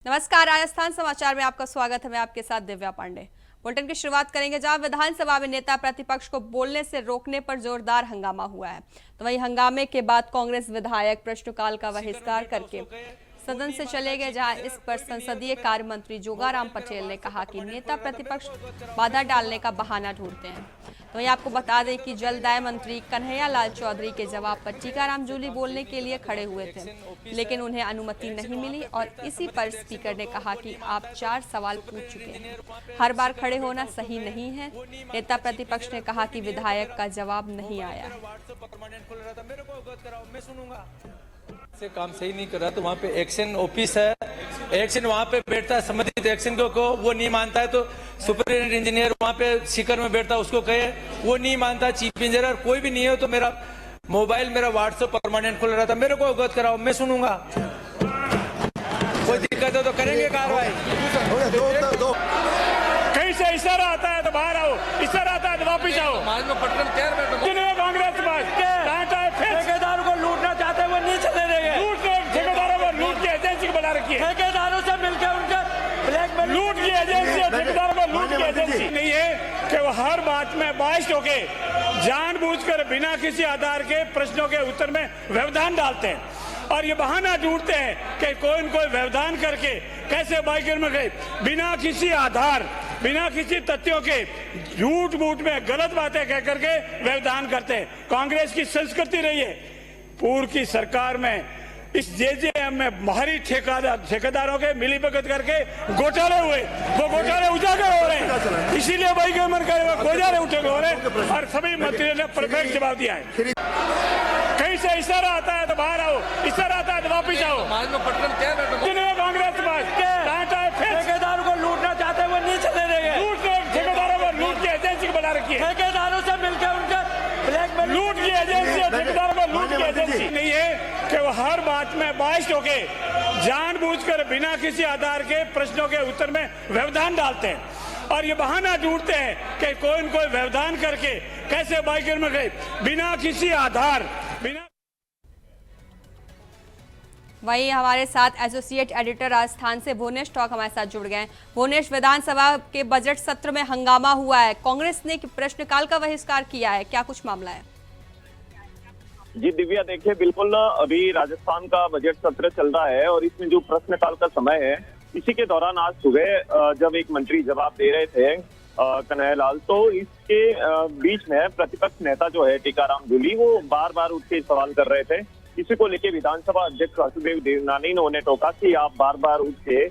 नमस्कार, राजस्थान समाचार में आपका स्वागत है। मैं आपके साथ दिव्या पांडे। बुलेटिन की शुरुआत करेंगे जहां विधानसभा में नेता प्रतिपक्ष को बोलने से रोकने पर जोरदार हंगामा हुआ है। तो वहीं हंगामे के बाद कांग्रेस विधायक प्रश्नकाल का बहिष्कार करके सदन से चले गए, जहां इस पर संसदीय कार्य मंत्री जोगाराम पटेल ने कहा कि नेता प्रतिपक्ष बाधा डालने का बहाना ढूंढते हैं। तो वहीं आपको बता दें कि जलदाय मंत्री कन्हैया लाल चौधरी के जवाब पर टीकाराम जूली बोलने के लिए खड़े हुए थे, लेकिन उन्हें अनुमति नहीं मिली और इसी पर स्पीकर ने कहा कि आप 4 सवाल पूछ चुके हैं, हर बार खड़े होना सही नहीं है। नेता प्रतिपक्ष ने कहा कि विधायक का जवाब नहीं आया। से काम सही नहीं कर रहा तो वहाँ पे एक्शन ऑफिस है, एक्शन वहाँ पे बैठता है, संबंधित एक्शन को वो नहीं मानता है तो सुपरिटेंडेंट इंजीनियर वहाँ पे सीकर में बैठता है, उसको कहे, वो नहीं मानता, चीफ इंजीनियर कोई भी नहीं है तो मेरा मोबाइल मेरा व्हाट्सएप परमानेंट खुल रहा था, मेरे को अवगत कराओ, मैं सुनूंगा। कोई दिक्कत है तो करेंगे कार्रवाई। कहीं से इशारा आता है तो बाहर आओ, इशारा आता है तो वापिस आओ। कांग्रेस ठेकेदारों को लूटना चाहते हैं, वो नहीं चलने देंगे। ठेकेदारों को लूट की एजेंसी बना रखी है, ठेकेदारों से मिलकर उनके ब्लैकमेल लूट की एजेंसी, ठेकेदारों को लूट की एजेंसी नहीं है कि वो हर बात में बाइस्ड होके जानबूझकर बिना किसी आधार के प्रश्नों के उत्तर में व्यवधान डालते हैं और ये बहाना ढूंढते हैं कि कोई न कोई व्यवधान करके कैसे बाइकर में गए, बिना किसी आधार बिना किसी तथ्यों के झूठ मूठ में गलत बातें कह करके व्यवधान करते हैं। कांग्रेस की संस्कृति रही है। पूर्व की सरकार में इस जेजेएम में बाहरी ठेकेदारों के मिलीभगत करके घोटाले हुए, वो घोटाले उजागर हो रहे हैं, इसीलिए भाई के मन करे गोजारे उठे हो रहे हैं और सभी मंत्रियों ने परफेक्ट जवाब दिया है। कहीं से इशारा आता है तो बाहर आओ, इशारा आता है तो वापिस आओ। कांग्रेस ठेकेदारों को लूटना चाहते हैं, वो नहीं चलने देंगे। ठेकेदारों को लूट की एजेंसी बना रखी है, ठेकेदारों से मिलकर उनके ब्लैकमेल लूट की एजेंसी, ठेकेदारों को लूट की एजेंसी नहीं है कि वो हर बात में बाइस्ड होके जानबूझकर बिना किसी आधार के प्रश्नों के उत्तर में व्यवधान डालते हैं और ये बहाना ढूंढते हैं कि कोई न कोई व्यवधान करके कैसे बाइकर में गए, बिना किसी आधार बिना। वहीं हमारे साथ एसोसिएट एडिटर राजस्थान से भुवनेश टॉक हमारे साथ जुड़ गए। भुवनेश, विधानसभा के बजट सत्र में हंगामा हुआ है, कांग्रेस ने प्रश्नकाल का बहिष्कार किया है, क्या कुछ मामला है? जी दिव्या, देखिए बिल्कुल अभी राजस्थान का बजट सत्र चल रहा है और इसमें जो प्रश्नकाल का समय है, इसी के दौरान आज सुबह जब एक मंत्री जवाब दे रहे थे कन्हैया लाल, तो इसके बीच में प्रतिपक्ष नेता जो है टीकाराम जूली, वो बार बार उठ के सवाल कर रहे थे। इसी को लेकर विधानसभा अध्यक्ष वासुदेव देवनानी ने उन्हें टोका कि आप बार बार उठ के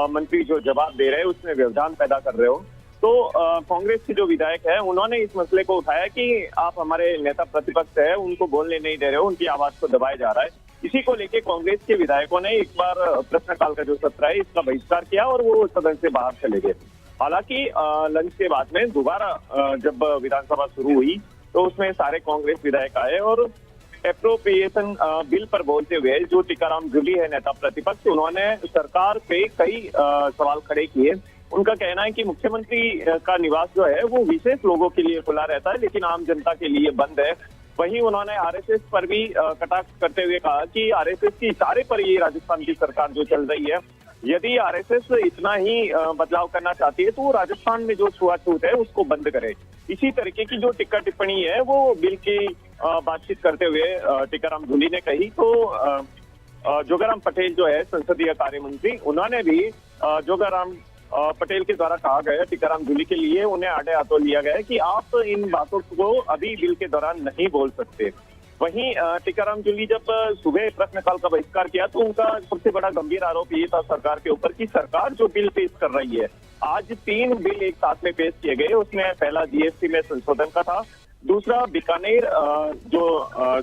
मंत्री जो जवाब दे रहे हैं उसमें व्यवधान पैदा कर रहे हो। तो कांग्रेस के जो विधायक है उन्होंने इस मसले को उठाया कि आप हमारे नेता प्रतिपक्ष है, उनको बोलने नहीं दे रहे हो, उनकी आवाज को दबाया जा रहा है। इसी को लेकर कांग्रेस के विधायकों ने एक बार प्रश्नकाल का जो सत्र है इसका बहिष्कार किया और वो सदन से बाहर चले गए। हालांकि लंच के बाद में दोबारा जब विधानसभा शुरू हुई तो उसमें सारे कांग्रेस विधायक आए और एप्रोप्रिएशन बिल पर बोलते हुए जो टीकाराम जूली है नेता प्रतिपक्ष, उन्होंने सरकार पे कई सवाल खड़े किए। उनका कहना है कि मुख्यमंत्री का निवास जो है वो विशेष लोगों के लिए खुला रहता है, लेकिन आम जनता के लिए बंद है। वहीं उन्होंने आरएसएस पर भी कटाक्ष करते हुए कहा कि आरएसएस के इशारे पर ये राजस्थान की सरकार जो चल रही है, यदि आरएसएस इतना ही बदलाव करना चाहती है तो वो राजस्थान में जो छुआछूत है उसको बंद करे। इसी तरीके की जो टिक्का टिप्पणी है वो बिल की बातचीत करते हुए टीकाराम जूली ने कही। तो जोगाराम पटेल जो है संसदीय कार्य मंत्री, उन्होंने भी जोगाराम पटेल के द्वारा कहा गया टीकाराम जूली के लिए उन्हें आड़े हाथों लिया गया कि आप इन बातों को अभी बिल के दौरान नहीं बोल सकते। वहीं टीकाराम जूली जब सुबह प्रश्नकाल का बहिष्कार किया तो उनका सबसे बड़ा गंभीर आरोप ये था सरकार के ऊपर कि सरकार जो बिल पेश कर रही है, आज 3 बिल एक साथ में पेश किए गए। उसमें पहला जीएसटी में संशोधन का था, दूसरा बीकानेर जो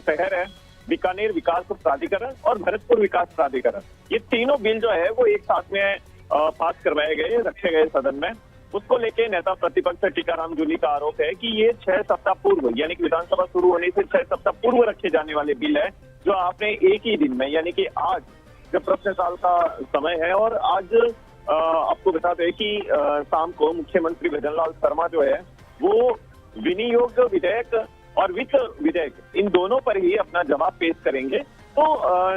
शहर है, बीकानेर विकास प्राधिकरण और भरतपुर विकास प्राधिकरण, ये तीनों बिल जो है वो एक साथ में पास करवाए गए, रखे गए सदन में। उसको लेके नेता प्रतिपक्ष टीकाराम जूली का आरोप है कि ये 6 सप्ताह पूर्व यानी कि विधानसभा शुरू होने से 6 सप्ताह पूर्व रखे जाने वाले बिल है, जो आपने एक ही दिन में यानी कि आज जब प्रश्नकाल का समय है और आज आपको बता दें कि शाम को मुख्यमंत्री भजनलाल शर्मा जो है वो विनियोग विधेयक और वित्त विधेयक इन दोनों पर ही अपना जवाब पेश करेंगे। तो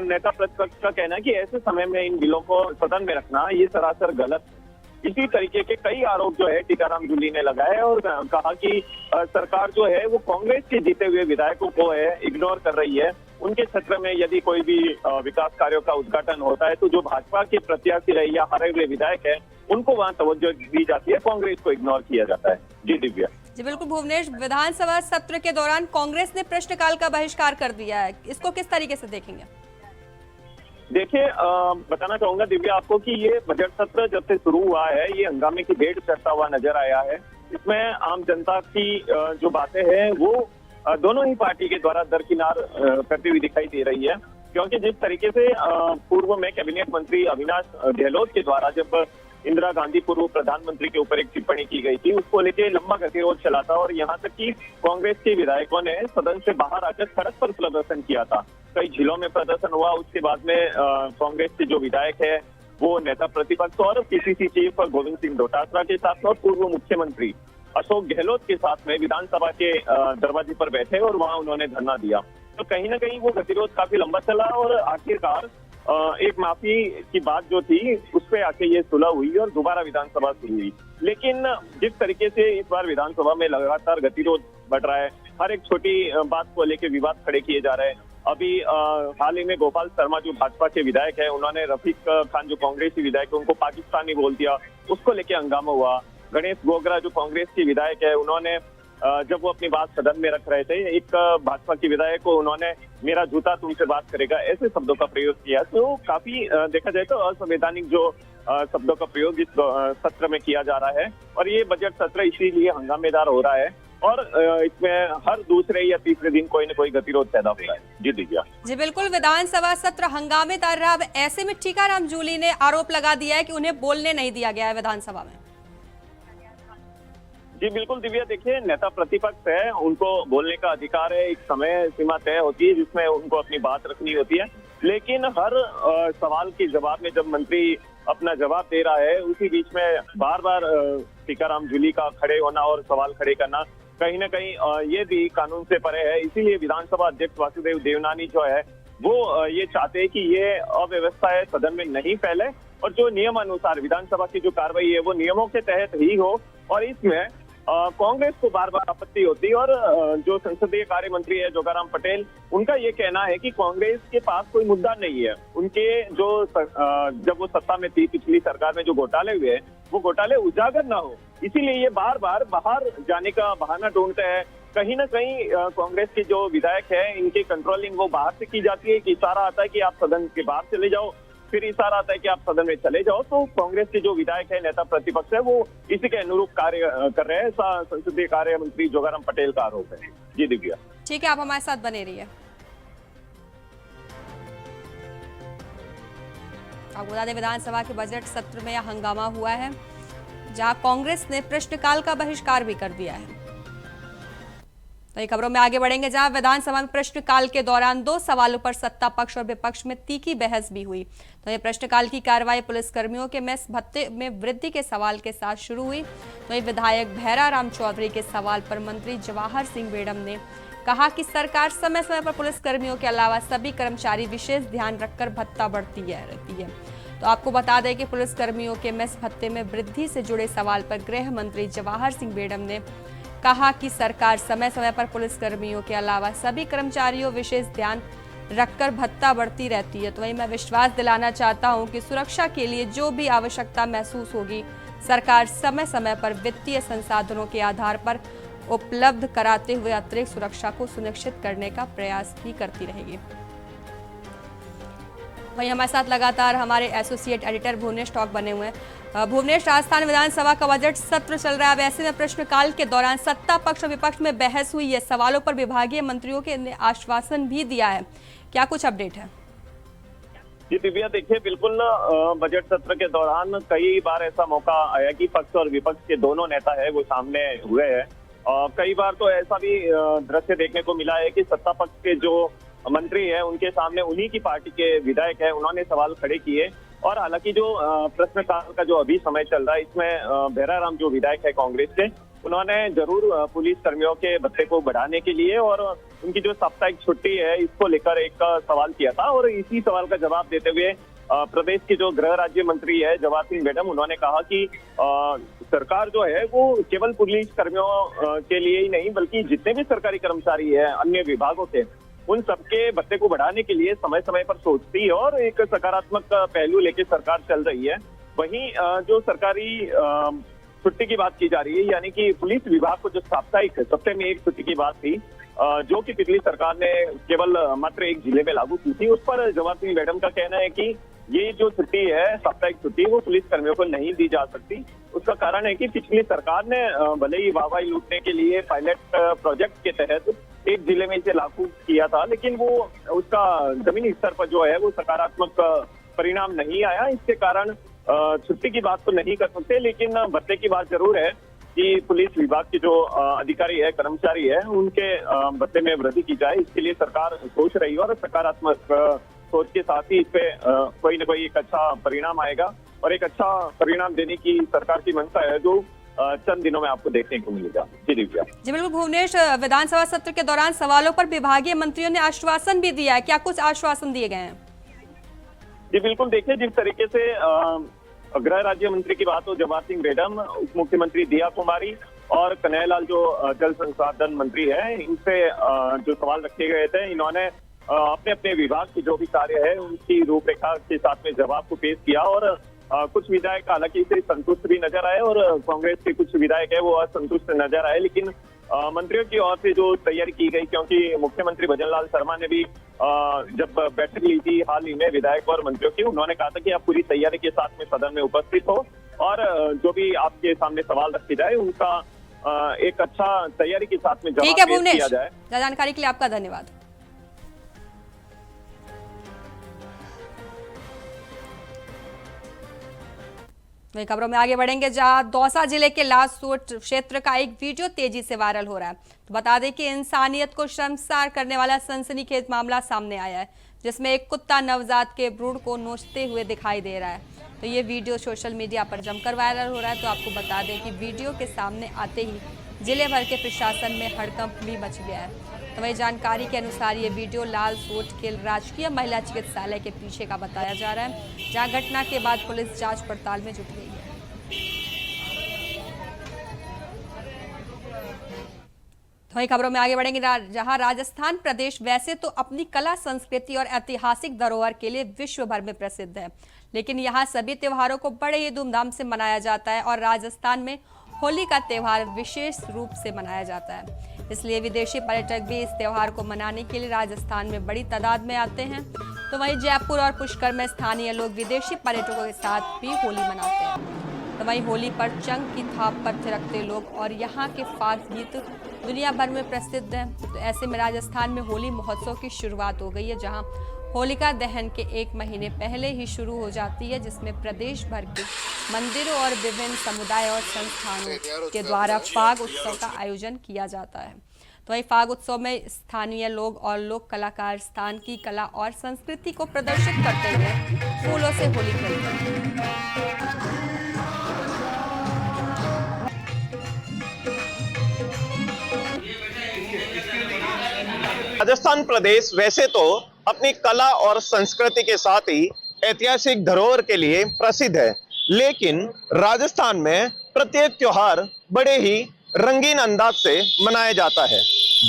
नेता प्रतिपक्ष का कहना है कि ऐसे समय में इन बिलों को सदन में रखना ये सरासर गलत है। इसी तरीके के कई आरोप जो है टीकाराम जूली ने लगाए और कहा कि सरकार जो है वो कांग्रेस के जीते हुए विधायकों को है इग्नोर कर रही है। उनके क्षेत्र में यदि कोई भी विकास कार्यों का उद्घाटन होता है तो जो भाजपा के प्रत्याशी रहे या हारे हुए विधायक है उनको वहां तवज्जो दी जाती है, कांग्रेस को इग्नोर किया जाता है। जी दिव्या। जी बिल्कुल भुवनेश, विधानसभा सत्र के दौरान कांग्रेस ने प्रश्नकाल का बहिष्कार कर दिया है, इसको किस तरीके से देखेंगे? देखिए, बताना चाहूंगा दिव्या आपको कि ये बजट सत्र जब से शुरू हुआ है ये हंगामे की भेंट चढ़ता हुआ नजर आया है। इसमें आम जनता की जो बातें हैं वो दोनों ही पार्टी के द्वारा दरकिनार करती हुई दिखाई दे रही है, क्योंकि जिस तरीके से पूर्व में कैबिनेट मंत्री अविनाश गहलोत के द्वारा जब इंदिरा गांधी पूर्व प्रधानमंत्री के ऊपर एक टिप्पणी की गई थी उसको लेकर लंबा गतिरोध चला था और यहाँ तक कि कांग्रेस के विधायकों ने सदन से बाहर आकर सड़क पर प्रदर्शन किया था। कई जिलों में प्रदर्शन हुआ। उसके बाद में कांग्रेस के जो विधायक है वो नेता प्रतिपक्ष और पीसीसी चीफ गोविंद सिंह डोटासरा के साथ और पूर्व मुख्यमंत्री अशोक गहलोत के साथ में विधानसभा के दरवाजे पर बैठे और वहां उन्होंने धरना दिया। तो कहीं ना कहीं वो गतिरोध काफी लंबा चला और आखिरकार एक माफी की बात जो थी उस पे आके ये सुलह हुई और दोबारा विधानसभा शुरू हुई। लेकिन जिस तरीके से इस बार विधानसभा में लगातार गतिरोध बढ़ रहा है, हर एक छोटी बात को लेकर विवाद खड़े किए जा रहे हैं। अभी हाल ही में गोपाल शर्मा जो भाजपा के विधायक है उन्होंने रफीक खान जो कांग्रेसी विधायक है उनको पाकिस्तानी बोल दिया, उसको लेकर हंगामा हुआ। गणेश गोगरा जो कांग्रेस के विधायक है उन्होंने जब वो अपनी बात सदन में रख रहे थे एक भाजपा के विधायक को उन्होंने मेरा जूता तुमसे बात करेगा ऐसे शब्दों का प्रयोग किया। तो काफी देखा जाए तो असंवैधानिक जो शब्दों का प्रयोग इस सत्र में किया जा रहा है और ये बजट सत्र इसीलिए हंगामेदार हो रहा है और इसमें हर दूसरे या तीसरे दिन कोई न कोई गतिरोध पैदा हो रहा है। जी दिव्या। जी बिल्कुल, विधानसभा सत्र हंगामेदार रहा। अब ऐसे में टीकाराम जूली ने आरोप लगा दिया है कि उन्हें बोलने नहीं दिया गया है विधानसभा में। जी बिल्कुल दिव्या, देखिए नेता प्रतिपक्ष है उनको बोलने का अधिकार है, एक समय सीमा तय होती है जिसमें उनको अपनी बात रखनी होती है। लेकिन हर सवाल के जवाब में जब मंत्री अपना जवाब दे रहा है उसी बीच में बार बार टीकाराम जूली का खड़े होना और सवाल खड़े करना कहीं ना कहीं ये भी कानून से परे है। इसीलिए विधानसभा अध्यक्ष वासुदेव देवनानी जो है वो ये चाहते हैं कि ये अव्यवस्था है सदन में नहीं फैले और जो नियम अनुसार विधानसभा की जो कार्रवाई है वो नियमों के तहत ही हो। और इसमें कांग्रेस को बार बार आपत्ति होती है और जो संसदीय कार्य मंत्री है जोगाराम पटेल उनका ये कहना है कि कांग्रेस के पास कोई मुद्दा नहीं है। उनके जो जब वो सत्ता में थी पिछली सरकार में जो घोटाले हुए वो घोटाले उजागर ना हो, इसीलिए ये बार बार बाहर जाने का बहाना ढूंढते हैं। कहीं ना कहीं कांग्रेस के जो विधायक है इनकी कंट्रोलिंग वो बाहर से की जाती है कि इशारा आता है कि आप सदन के बाहर चले जाओ, फिर इशारा आता है कि आप सदन में चले जाओ। तो कांग्रेस के जो विधायक है नेता प्रतिपक्ष है वो इसी के अनुरूप कार्य कर रहे हैं, ऐसा संसदीय कार्य मंत्री जोगाराम पटेल का आरोप है। जी दिव्या। ठीक है, आप हमारे साथ बने रहिए। आपको बता दें विधानसभा के बजट सत्र में यह हंगामा हुआ है जहां कांग्रेस ने प्रश्नकाल का बहिष्कार भी कर दिया है। तो खबरों में आगे बढ़ेंगे जहां विधानसभा में प्रश्नकाल के दौरान 2 सवालों पर सत्ता पक्ष और विपक्ष में तीखी बहस भी हुई। तो ये प्रश्नकाल की कार्रवाई पुलिसकर्मियों के मेस भत्ते में वृद्धि के सवाल के साथ शुरू हुई। तो ये विधायक भैराराम चौधरी के सवाल पर मंत्री जवाहर सिंह बेडम ने कहा कि सरकार समय समय पर पुलिसकर्मियों के अलावा सभी कर्मचारी विशेष ध्यान रखकर भत्ता बढ़ती रहती है। तो आपको बता दें कि पुलिसकर्मियों के मेस भत्ते में वृद्धि से जुड़े सवाल पर गृह मंत्री जवाहर सिंह बेडम ने कहा कि सरकार समय समय पर पुलिसकर्मियों के अलावा सभी कर्मचारियों विशेष ध्यान रखकर भत्ता बढ़ती रहती है। तो वहीं मैं विश्वास दिलाना चाहता हूं कि सुरक्षा के लिए जो भी आवश्यकता महसूस होगी सरकार समय समय पर वित्तीय संसाधनों के आधार पर उपलब्ध कराते हुए अतिरिक्त सुरक्षा को सुनिश्चित करने का प्रयास भी करती रहेगी। वहीं हमारे साथ लगातार हमारे एसोसिएट एडिटर भुवनेश टॉक बने हुए हैं। भुवनेश, राजस्थान विधानसभा का बजट सत्र चल रहा है। वैसे में प्रश्नकाल के दौरान सत्ता पक्ष और विपक्ष में बहस हुई है, सवालों पर विभागीय मंत्रियों के ने आश्वासन भी दिया है, क्या कुछ अपडेट है? जी दिव्या, देखिए बिल्कुल बजट सत्र के दौरान कई बार ऐसा मौका आया कि पक्ष और विपक्ष के दोनों नेता है वो सामने हुए हैं। कई बार तो ऐसा भी दृश्य देखने को मिला है कि सत्ता पक्ष के जो मंत्री है उनके सामने उन्हीं की पार्टी के विधायक है उन्होंने सवाल खड़े किए। और हालांकि जो प्रश्नकाल का जो अभी समय चल रहा है इसमें भैराराम जो विधायक है कांग्रेस के उन्होंने जरूर पुलिस कर्मियों के भत्ते को बढ़ाने के लिए और उनकी जो साप्ताहिक छुट्टी है इसको लेकर एक सवाल किया था और इसी सवाल का जवाब देते हुए प्रदेश के जो गृह राज्य मंत्री है जवाहर सिंह मैडम, उन्होंने कहा कि सरकार जो है वो केवल पुलिस कर्मियों के लिए ही नहीं बल्कि जितने भी सरकारी कर्मचारी है अन्य विभागों के, उन सबके भत्ते को बढ़ाने के लिए समय समय पर सोचती है और एक सकारात्मक पहलू लेके सरकार चल रही है। वहीं जो सरकारी छुट्टी की बात की जा रही है, यानी कि पुलिस विभाग को जो साप्ताहिक सप्ताह में एक छुट्टी की बात थी जो कि पिछली सरकार ने केवल मात्र एक जिले में लागू की थी, उस पर जवाहर सिंह मैडम का कहना है कि ये जो छुट्टी है साप्ताहिक छुट्टी वो पुलिस कर्मियों को नहीं दी जा सकती। उसका कारण है कि पिछली सरकार ने भले ही वाहवाही लूटने के लिए पायलट प्रोजेक्ट के तहत एक जिले में इसे लागू किया था, लेकिन वो उसका जमीनी स्तर पर जो है वो सकारात्मक परिणाम नहीं आया। इसके कारण छुट्टी की बात तो नहीं कर सकते, लेकिन भत्ते की बात जरूर है कि पुलिस विभाग के जो अधिकारी है, कर्मचारी है, उनके भत्ते में वृद्धि की जाए। इसके लिए सरकार सोच रही है और सकारात्मक सोच के साथ ही इस पे कोई न कोई एक अच्छा परिणाम आएगा और एक अच्छा परिणाम देने की सरकार की मंशा है जो चंद दिनों में आपको देखने को मिलेगा। जी दिव्या। जी बिल्कुल भुवनेश, विधानसभा सत्र के दौरान सवालों पर विभागीय मंत्रियों ने आश्वासन भी दिया है, क्या कुछ आश्वासन दिए गए हैं? जी बिल्कुल, देखिए जिस तरीके से गृह राज्य मंत्री की बात हो जवाहर सिंह मैडम, उप मुख्यमंत्री दिया कुमारी और कन्हैयालाल जो जल संसाधन मंत्री है, इनसे जो सवाल रखे गए थे, इन्होंने अपने अपने विभाग की जो भी कार्य है उनकी रूपरेखा के साथ में जवाब को पेश किया और कुछ विधायक हालांकि इसे संतुष्ट भी नजर आए और कांग्रेस के कुछ विधायक है वो असंतुष्ट नजर आए, लेकिन मंत्रियों की ओर से जो तैयारी की गई, क्योंकि मुख्यमंत्री भजनलाल शर्मा ने भी जब बैठक ली थी हाल ही में विधायक और मंत्रियों की, उन्होंने कहा था कि आप पूरी तैयारी के साथ में सदन में उपस्थित हो और जो भी आपके सामने सवाल रखे जाए उनका एक अच्छा तैयारी के साथ में जवाब पेश किया जाए। जानकारी के लिए आपका धन्यवाद। वही खबरों में आगे बढ़ेंगे, जहां दौसा जिले के लासोट क्षेत्र का एक वीडियो तेजी से वायरल हो रहा है। तो बता दें कि इंसानियत को शर्मसार करने वाला सनसनीखेज मामला सामने आया है, जिसमें एक कुत्ता नवजात के भ्रूण को नोचते हुए दिखाई दे रहा है। तो ये वीडियो सोशल मीडिया पर जमकर वायरल हो रहा है। तो आपको बता दें कि वीडियो के सामने आते ही जिले भर के प्रशासन में हड़कंप भी मच गया है। तो वही जानकारी के अनुसार ये वीडियो लालसोट के राजकीय महिला चिकित्सालय के पीछे का बताया जा रहा है, जहां घटना के बाद पुलिस जांच पड़ताल में जुट गई है। तो वही खबरों में आगे बढ़ेंगे, जहां राजस्थान प्रदेश वैसे तो अपनी कला, संस्कृति और ऐतिहासिक धरोहर के लिए विश्व भर में प्रसिद्ध है, लेकिन यहाँ सभी त्योहारों को बड़े ही धूमधाम से मनाया जाता है और राजस्थान में होली का त्यौहार विशेष रूप से मनाया जाता है। इसलिए विदेशी पर्यटक भी इस त्यौहार को मनाने के लिए राजस्थान में बड़ी तादाद में आते हैं। तो वहीं जयपुर और पुष्कर में स्थानीय लोग विदेशी पर्यटकों के साथ भी होली मनाते हैं। तो वहीं होली पर चंग की थाप पर थिरकते लोग और यहाँ के फाग गीत दुनिया भर में प्रसिद्ध हैं। तो ऐसे में राजस्थान में होली महोत्सव की शुरुआत हो गई है, जहाँ होलिका दहन के एक महीने पहले ही शुरू हो जाती है, जिसमें प्रदेश भर के मंदिरों और विभिन्न समुदाय और संस्थानों के द्वारा फाग उत्सव का आयोजन किया जाता है। तो वही फाग उत्सव में स्थानीय लोग और लोक कलाकार स्थान की कला और संस्कृति को प्रदर्शित करते हुए फूलों से होली खेलते हैं। राजस्थान प्रदेश वैसे तो अपनी कला और संस्कृति के साथ ही ऐतिहासिक धरोहर के लिए प्रसिद्ध है, लेकिन राजस्थान में प्रत्येक त्योहार बड़े ही रंगीन अंदाज से मनाया जाता है।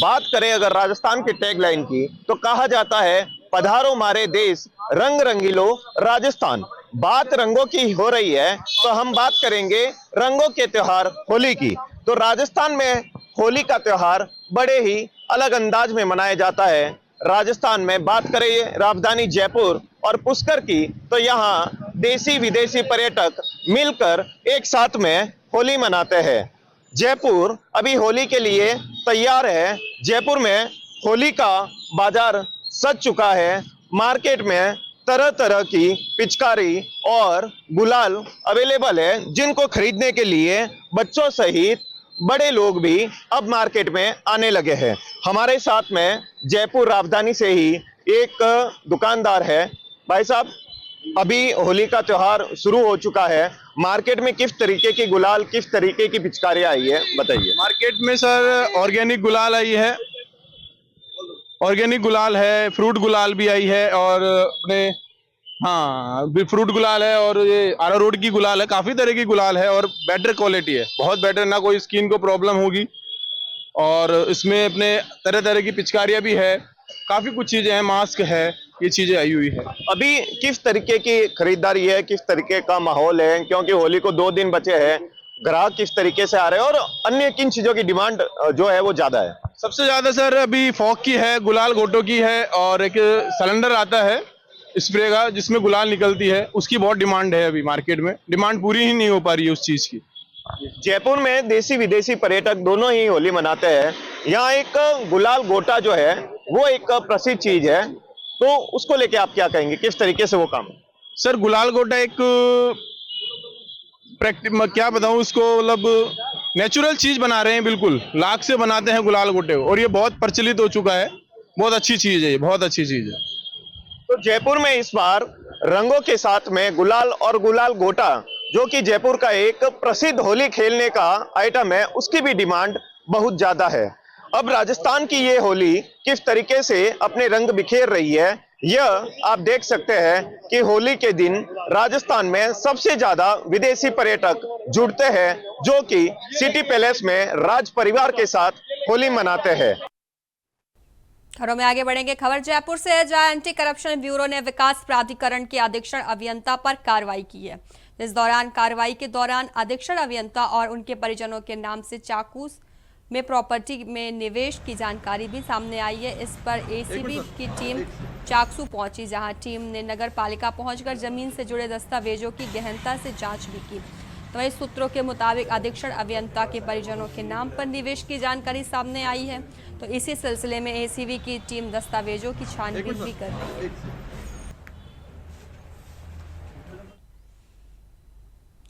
बात करें अगर राजस्थान की टैगलाइन की, तो कहा जाता है पधारो मारे देश, रंग रंगीलो राजस्थान। बात रंगों की हो रही है तो हम बात करेंगे रंगों के त्योहार होली की। तो राजस्थान में होली का त्योहार बड़े ही अलग अंदाज में मनाया जाता है। राजस्थान में बात करें राजधानी जयपुर और पुष्कर की, तो यहाँ देसी विदेशी पर्यटक मिलकर एक साथ में होली मनाते हैं। जयपुर अभी होली के लिए तैयार है। जयपुर में होली का बाजार सज चुका है। मार्केट में तरह तरह की पिचकारी और गुलाल अवेलेबल है, जिनको खरीदने के लिए बच्चों सहित बड़े लोग भी अब मार्केट में आने लगे हैं। हमारे साथ में जयपुर राजधानी से ही एक दुकानदार है। भाई साहब, अभी होली का त्योहार शुरू हो चुका है, मार्केट में किस तरीके की गुलाल, किस तरीके की पिचकारी आई है, बताइए। मार्केट में सर ऑर्गेनिक गुलाल आई है, ऑर्गेनिक गुलाल है, फ्रूट गुलाल भी आई है, और अपने हाँ भी फ्रूट गुलाल है, और ये अरारोट की गुलाल है, काफी तरह की गुलाल है और बेटर क्वालिटी है, बहुत बेटर, ना कोई स्किन को प्रॉब्लम होगी। और इसमें अपने तरह तरह की पिचकारियां भी है, काफी कुछ चीजें हैं, मास्क है, ये चीजें आई हुई है। अभी किस तरीके की खरीदारी है, किस तरीके का माहौल है, क्योंकि होली को 2 दिन बचे हैं, ग्राहक किस तरीके से आ रहे हैं और अन्य किन चीजों की डिमांड जो है वो ज्यादा है? सबसे ज्यादा सर अभी फॉग की है, गुलाल गोटो की है, और एक सिलेंडर आता है स्प्रे का जिसमें गुलाल निकलती है, उसकी बहुत डिमांड है। अभी मार्केट में डिमांड पूरी ही नहीं हो पा रही है उस चीज की। जयपुर में देसी विदेशी पर्यटक दोनों ही होली मनाते हैं। यहाँ एक गुलाल गोटा जो है वो एक प्रसिद्ध चीज है, तो उसको लेके आप क्या कहेंगे, किस तरीके से वो काम? सर गुलाल गोटा एक क्या बताऊं उसको, मतलब नेचुरल चीज बना रहे हैं, बिल्कुल लाख से बनाते हैं गुलाल गोटे को, और ये बहुत प्रचलित हो चुका है, बहुत अच्छी चीज है, ये बहुत अच्छी चीज है। तो जयपुर में इस बार रंगों के साथ में गुलाल और गुलाल गोटा, जो कि जयपुर का एक प्रसिद्ध होली खेलने का आइटम है, उसकी भी डिमांड बहुत ज्यादा है। अब राजस्थान की ये होली किस तरीके से अपने रंग बिखेर रही है, यह आप देख सकते हैं कि होली के दिन राजस्थान में सबसे ज्यादा विदेशी पर्यटक जुड़ते हैं, जो कि सिटी पैलेस में राज परिवार के साथ होली मनाते हैं। खबरों में आगे बढ़ेंगे। खबर जयपुर से है, जहां एंटी करप्शन ब्यूरो ने विकास प्राधिकरण के अधीक्षण अभियंता पर कार्रवाई की है। इस दौरान कार्रवाई के दौरान अधीक्षण अभियंता और उनके परिजनों के नाम से चाकूस में प्रॉपर्टी में निवेश की जानकारी भी सामने आई है। इस पर एसीबी की टीम चाकसू पहुंची, जहां टीम ने नगर पालिका पहुंचकर जमीन से जुड़े दस्तावेजों की गहनता से जांच भी की। तो वहीं सूत्रों के मुताबिक अधीक्षण अभियंता के परिजनों के नाम पर निवेश की जानकारी सामने आई है। तो इसी सिलसिले में एसीबी की टीम दस्तावेजों की छानबीन भी कर रही है।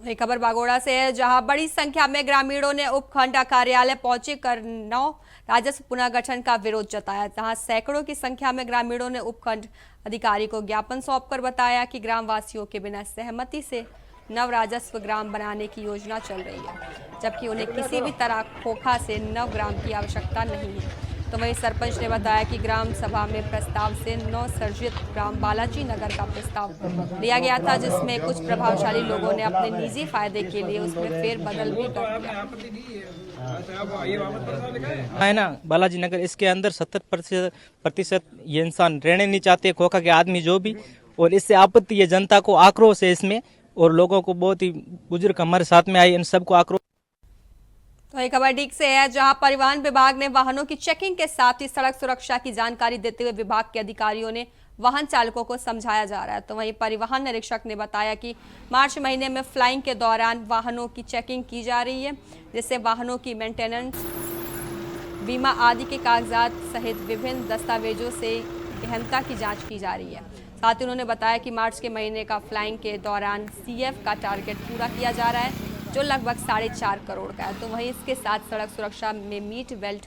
वही खबर बागोड़ा से है, जहां बड़ी संख्या में ग्रामीणों ने उपखंड कार्यालय पहुंचे कर 9 राजस्व पुनर्गठन का विरोध जताया। जहां सैकड़ों की संख्या में ग्रामीणों ने उपखंड अधिकारी को ज्ञापन सौंपकर बताया कि ग्रामवासियों के बिना सहमति से नव राजस्व ग्राम बनाने की योजना चल रही है, जबकि उन्हें किसी भी तरह खोखा से नव ग्राम की आवश्यकता नहीं है। तो वहीं सरपंच ने बताया कि ग्राम सभा में प्रस्ताव से नव सर्जित ग्राम बालाजी नगर का प्रस्ताव लिया गया था, जिसमें कुछ प्रभावशाली लोगों ने अपने निजी फायदे के लिए उसमें फेरबदल भी कर दिया है ना। बालाजी नगर इसके अंदर 70% ये इंसान रहने नहीं चाहते, खोखा के आदमी जो भी, और इससे आपत्ति है, जनता को आक्रोश है इसमें, और लोगों को बहुत ही बुजुर्ग हमारे साथ में आए, इन सबको आक्रोश। तो एक खबर डीग से है, जहां परिवहन विभाग ने वाहनों की चेकिंग के साथ ही सड़क सुरक्षा की जानकारी देते हुए विभाग के अधिकारियों ने वाहन चालकों को समझाया जा रहा है। तो वहीं परिवहन निरीक्षक ने बताया कि मार्च महीने में फ्लाइंग के दौरान वाहनों की चेकिंग की जा रही है, जिससे वाहनों की मेंटेनेंस, बीमा आदि के कागजात सहित विभिन्न दस्तावेजों से गहनता की जाँच की जा रही है। साथ ही उन्होंने बताया कि मार्च के महीने का फ्लाइंग के दौरान सीएफ का टारगेट पूरा किया जा रहा है, जो लगभग 4.5 करोड़ का है। तो वहीं इसके साथ सड़क सुरक्षा में मीट बेल्ट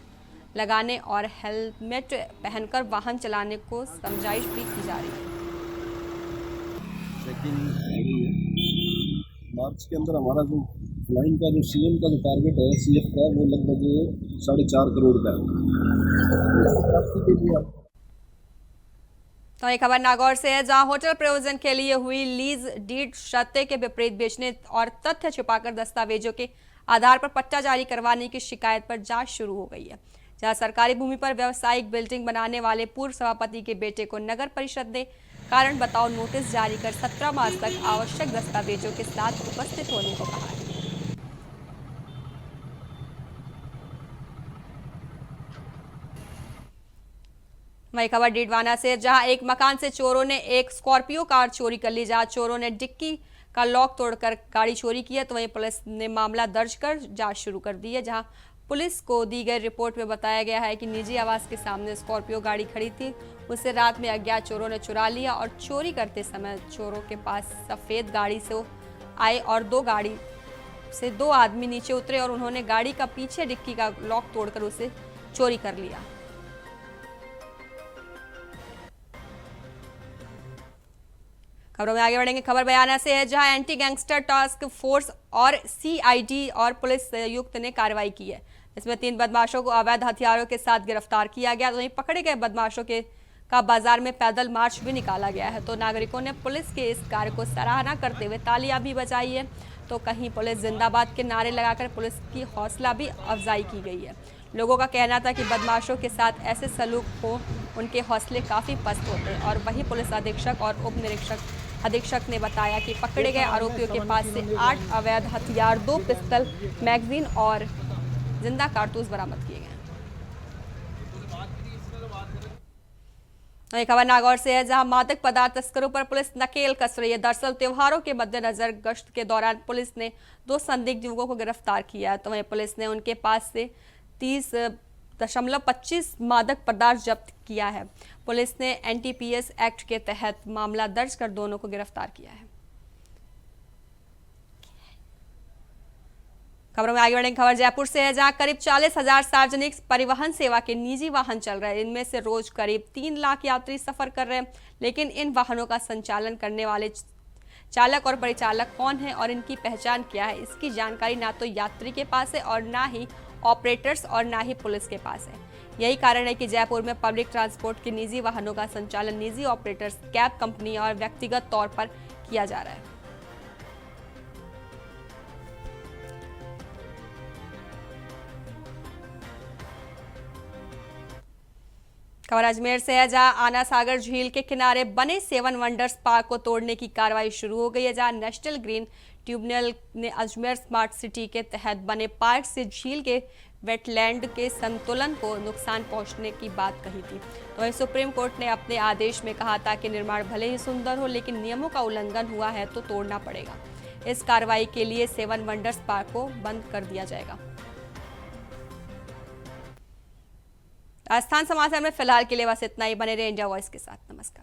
लगाने और हेलमेट पहनकर वाहन चलाने को समझाइश भी की जा रही है। चेकिंग मार्च के अंदर हमारा जो फ्लाइंग का जो सीएम का जो टारगेट है सीएफ का, वो लगभग 4.5 करोड़ का है। तो एक खबर नागौर से है, जहां होटल प्रयोजन के लिए हुई लीज डीड शर्तें के विपरीत बेचने और तथ्य छिपाकर दस्तावेजों के आधार पर पट्टा जारी करवाने की शिकायत पर जांच शुरू हो गई है। जहां सरकारी भूमि पर व्यावसायिक बिल्डिंग बनाने वाले पूर्व सभापति के बेटे को नगर परिषद ने कारण बताओ नोटिस जारी कर 17 मार्च तक आवश्यक दस्तावेजों के साथ उपस्थित होने को कहा है। वही खबर डीडवाना से, जहां एक मकान से चोरों ने एक स्कॉर्पियो कार चोरी कर ली, जहां चोरों ने डिक्की का लॉक तोड़कर गाड़ी चोरी की है। तो वहीं पुलिस ने मामला दर्ज कर जांच शुरू कर दी है। जहां पुलिस को दी गई रिपोर्ट में बताया गया है कि निजी आवास के सामने स्कॉर्पियो गाड़ी खड़ी थी, उसे रात में अज्ञात चोरों ने चुरा लिया और चोरी करते समय चोरों के पास सफेद गाड़ी से आए और 2 गाड़ी से 2 आदमी नीचे उतरे और उन्होंने गाड़ी का पीछे डिक्की का लॉक तोड़कर उसे चोरी कर लिया। खबरों में आगे बढ़ेंगे। खबर बयाना से है, जहां एंटी गैंगस्टर टास्क फोर्स और सीआईडी और पुलिस संयुक्त ने कार्रवाई की है। इसमें 3 बदमाशों को अवैध हथियारों के साथ गिरफ्तार किया गया। तो वहीं पकड़े गए बदमाशों का बाजार में पैदल मार्च भी निकाला गया है। तो नागरिकों ने पुलिस के इस कार्य को सराहना करते हुए तालियां भी बजाई है। तो कहीं पुलिस जिंदाबाद के नारे लगाकर पुलिस की हौसला भी अफजाई की गई है। लोगों का कहना था कि बदमाशों के साथ ऐसे सलूक हो उनके हौसले काफ़ी पस्त होते हैं। और वहीं पुलिस अधीक्षक और उप अधीक्षक ने बताया कि पकड़े गए आरोपियों के पास से 8 अवैध हथियार, 2 पिस्टल, मैगजीन और जिंदा कारतूस बरामद किए गए। वहीं खबर नागौर से है, जहां मादक पदार्थ तस्करों पर पुलिस नकेल कस रही है। दरअसल त्योहारों के मद्देनजर गश्त के दौरान पुलिस ने 2 संदिग्ध युवकों को गिरफ्तार किया। तो वहीं पुलिस ने उनके पास से 30.25 मादक पदार्थ जब्त किया है। पुलिस ने NTPS एक्ट के तहत मामला दर्ज कर दोनों को गिरफ्तार किया है। खबरों में आगे बढ़ेंगे। खबर जयपुर से है, जहां करीब 40,000 सार्वजनिक परिवहन सेवा के निजी वाहन चल रहे हैं। इनमें से रोज करीब 3 लाख यात्री सफर कर रहे हैं। लेकिन इन वाहनों का संचालन करने वाले चालक और परिचालक कौन है और इनकी पहचान क्या है, इसकी जानकारी ना तो यात्री के पास है और ना ही ऑपरेटर्स और ना ही पुलिस के पास है। यही कारण है कि जयपुर में पब्लिक ट्रांसपोर्ट के निजी वाहनों का संचालन निजी ऑपरेटर्स, कैब कंपनी और व्यक्तिगत तौर पर किया जा रहा है। खबर अजमेर से है, जहां आना सागर झील के किनारे बने 7 वंडर्स पार्क को तोड़ने की कार्रवाई शुरू हो गई है। जहां नेशनल ग्रीन ट्रिब्यूनल ने अजमेर स्मार्ट सिटी के तहत बने पार्क से झील के वेटलैंड के संतुलन को नुकसान पहुंचने की बात कही थी। तो वहीं सुप्रीम कोर्ट ने अपने आदेश में कहा था कि निर्माण भले ही सुंदर हो, लेकिन नियमों का उल्लंघन हुआ है तो तोड़ना पड़ेगा। इस कार्रवाई के लिए 7 वंडर्स पार्क को बंद कर दिया जाएगा। राजस्थान समाचार में फिलहाल के लिए बस इतना ही। बने रहे इंडिया वॉइस के साथ। नमस्कार।